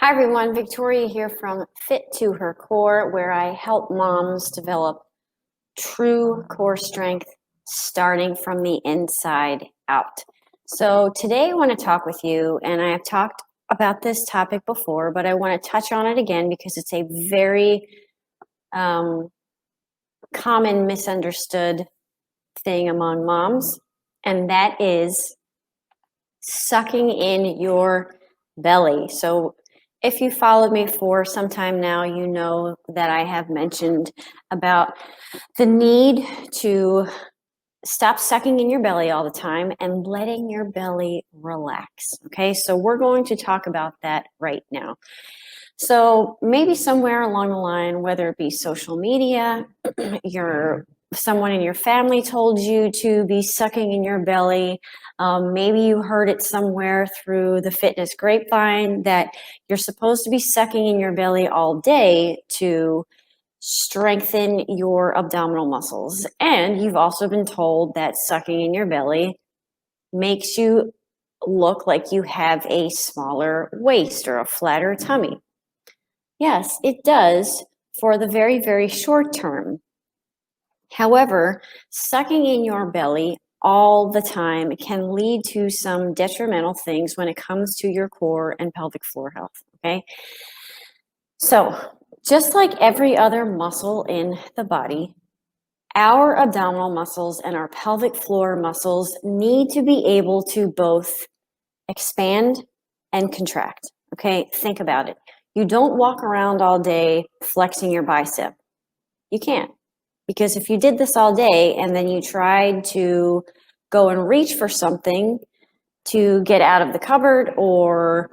Hi everyone, Victoria here from Fit to Her Core, where I help moms develop true core strength starting from the inside out. So today I want to talk with you, and I have talked about this topic before, but I want to touch on it again because it's a very common misunderstood thing among moms, and that is sucking in your belly. So if you followed me for some time now, you know that I have mentioned about the need to stop sucking in your belly all the time and letting your belly relax. Okay, so we're going to talk about that right now. So maybe somewhere along the line, whether it be social media, someone in your family told you to be sucking in your belly. Maybe you heard it somewhere through the fitness grapevine that you're supposed to be sucking in your belly all day to strengthen your abdominal muscles. And you've also been told that sucking in your belly makes you look like you have a smaller waist or a flatter tummy. Yes, it does for the very, very short term. However, sucking in your belly all the time can lead to some detrimental things when it comes to your core and pelvic floor health, okay? So, just like every other muscle in the body, our abdominal muscles and our pelvic floor muscles need to be able to both expand and contract, okay? Think about it. You don't walk around all day flexing your bicep. You can't. Because if you did this all day and then you tried to go and reach for something to get out of the cupboard or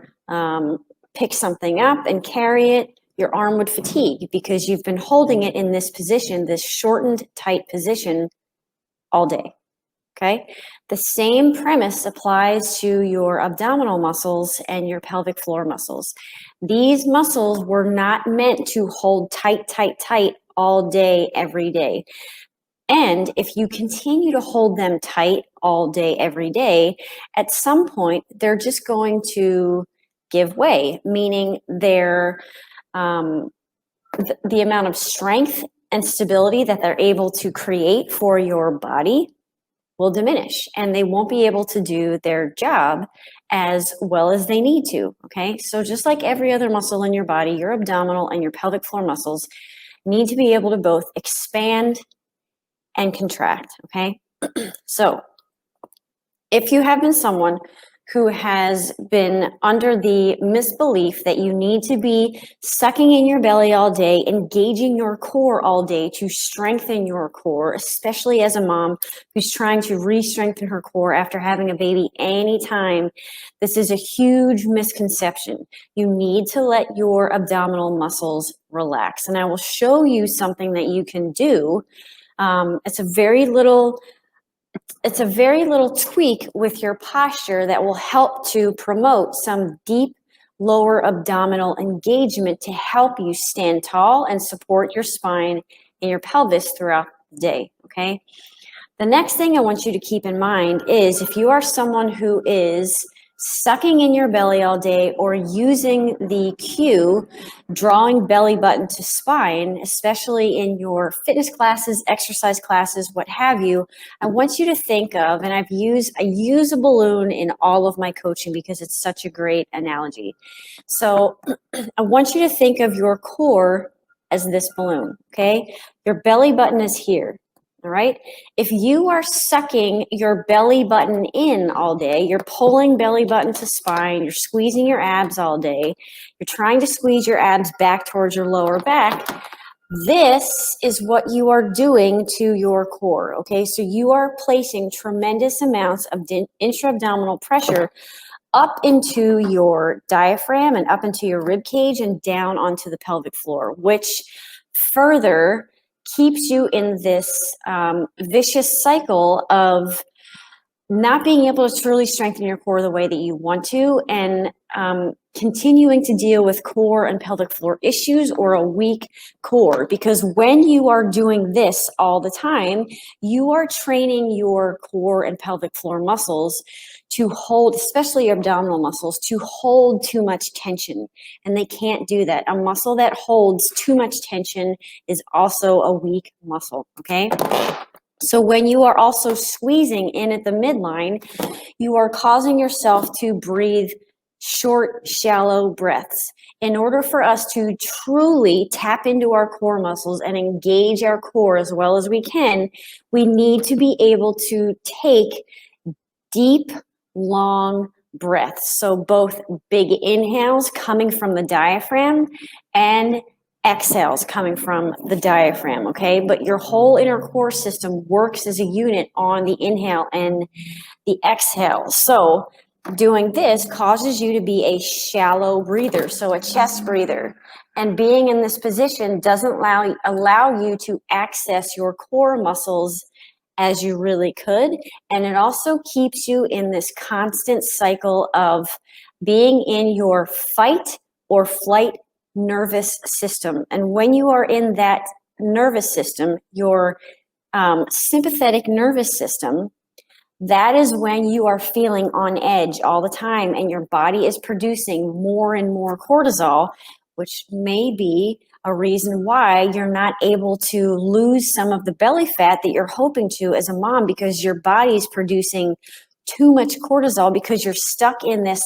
pick something up and carry it, your arm would fatigue because you've been holding it in this position, this shortened, tight position all day. Okay? The same premise applies to your abdominal muscles and your pelvic floor muscles. These muscles were not meant to hold tight, tight, tight all day, every day. And if you continue to hold them tight all day, every day, at some point, they're just going to give way, meaning the amount of strength and stability that they're able to create for your body will diminish, and they won't be able to do their job as well as they need to, okay? So just like every other muscle in your body, your abdominal and your pelvic floor muscles need to be able to both expand and contract, okay? So if you have been someone who has been under the misbelief that you need to be sucking in your belly all day, engaging your core all day to strengthen your core, especially as a mom who's trying to re-strengthen her core after having a baby anytime, this is a huge misconception. You need to let your abdominal muscles relax. And I will show you something that you can do. It's a very little tweak with your posture that will help to promote some deep lower abdominal engagement to help you stand tall and support your spine and your pelvis throughout the day, okay? The next thing I want you to keep in mind is if you are someone who is sucking in your belly all day or using the cue, drawing belly button to spine, especially in your fitness classes, exercise classes, what have you, I want you to think of, and I use a balloon in all of my coaching because it's such a great analogy. So I want you to think of your core as this balloon, okay? Your belly button is here. All right. If you are sucking your belly button in all day, you're pulling belly button to spine, you're squeezing your abs all day, you're trying to squeeze your abs back towards your lower back, this is what you are doing to your core. Okay. So you are placing tremendous amounts of intra-abdominal pressure up into your diaphragm and up into your rib cage and down onto the pelvic floor, which further keeps you in this vicious cycle of not being able to truly strengthen your core the way that you want to, and continuing to deal with core and pelvic floor issues or a weak core. Because when you are doing this all the time, you are training your core and pelvic floor muscles to hold, especially your abdominal muscles, to hold too much tension. And they can't do that. A muscle that holds too much tension is also a weak muscle, okay? So when you are also squeezing in at the midline, you are causing yourself to breathe short, shallow breaths. In order for us to truly tap into our core muscles and engage our core as well as we can, we need to be able to take deep, long breaths. So both big inhales coming from the diaphragm and exhales coming from the diaphragm, okay? But your whole inner core system works as a unit on the inhale and the exhale. So doing this causes you to be a shallow breather, so a chest breather. And being in this position doesn't allow you to access your core muscles as you really could. And it also keeps you in this constant cycle of being in your fight or flight nervous system. And when you are in that nervous system, your sympathetic nervous system, that is when you are feeling on edge all the time and your body is producing more and more cortisol, which may be a reason why you're not able to lose some of the belly fat that you're hoping to as a mom, because your body's producing too much cortisol because you're stuck in this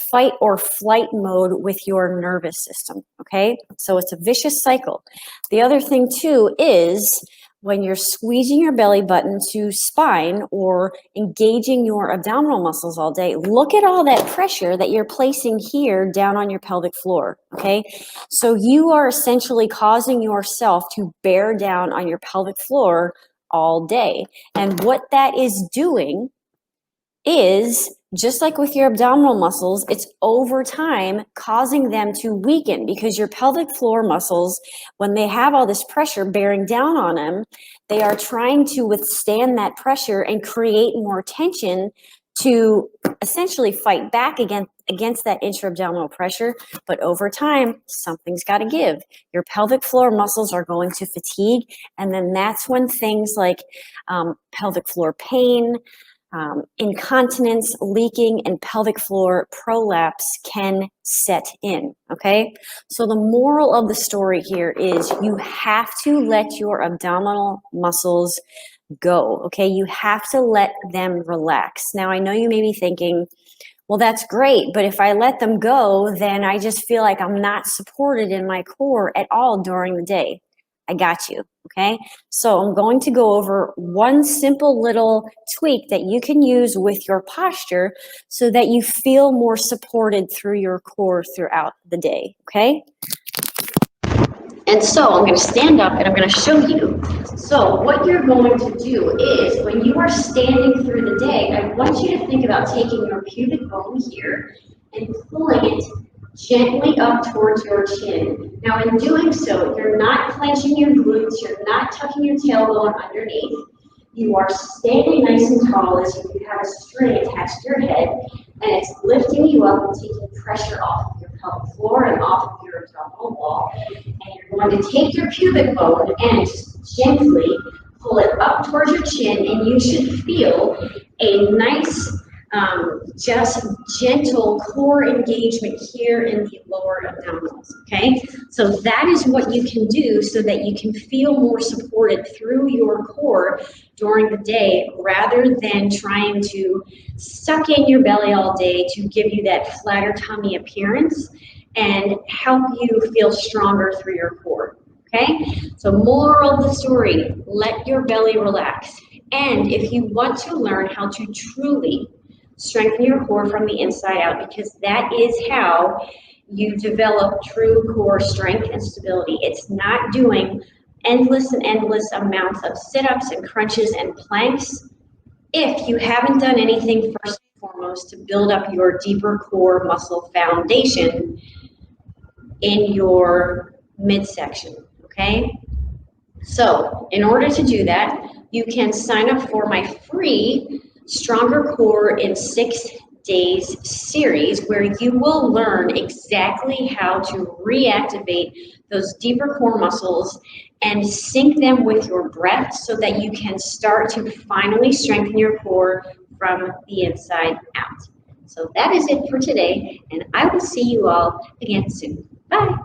fight or flight mode with your nervous system, okay? So it's a vicious cycle. The other thing too is when you're squeezing your belly button to spine or engaging your abdominal muscles all day, look at all that pressure that you're placing here down on your pelvic floor, okay? So you are essentially causing yourself to bear down on your pelvic floor all day. And what that is doing is, just like with your abdominal muscles, it's over time causing them to weaken, because your pelvic floor muscles, when they have all this pressure bearing down on them, they are trying to withstand that pressure and create more tension to essentially fight back against that intra-abdominal pressure. But over time, something's got to give. Your pelvic floor muscles are going to fatigue, and then that's when things like pelvic floor pain, incontinence, leaking, and pelvic floor prolapse can set in, okay? So the moral of the story here is you have to let your abdominal muscles go, okay? You have to let them relax. Now, I know you may be thinking, well, that's great, but if I let them go, then I just feel like I'm not supported in my core at all during the day. I got you, okay? So I'm going to go over one simple little tweak that you can use with your posture so that you feel more supported through your core throughout the day, okay? And so I'm going to stand up and I'm going to show you. So what you're going to do is, when you are standing through the day, I want you to think about taking your pubic bone here and pulling it gently up towards your chin. Now, in doing so, you're not clenching your glutes, you're not tucking your tailbone underneath. You are standing nice and tall as if you have a string attached to your head, and it's lifting you up and taking pressure off of your pelvic floor and off of your abdominal wall. And you're going to take your pubic bone and just gently pull it up towards your chin, and you should feel a nice, just gentle core engagement here in the lower abdominals, okay? So that is what you can do so that you can feel more supported through your core during the day, rather than trying to suck in your belly all day to give you that flatter tummy appearance and help you feel stronger through your core, okay? So moral of the story, let your belly relax. And if you want to learn how to truly strengthen your core from the inside out, because that is how you develop true core strength and stability. It's not doing endless amounts of sit-ups and crunches and planks if you haven't done anything first and foremost to build up your deeper core muscle foundation in your midsection, okay? So in order to do that, you can sign up for my free Stronger Core in 6 days series where you will learn exactly how to reactivate those deeper core muscles and sync them with your breath so that you can start to finally strengthen your core from the inside out. So that is it for today, and I will see you all again soon. Bye.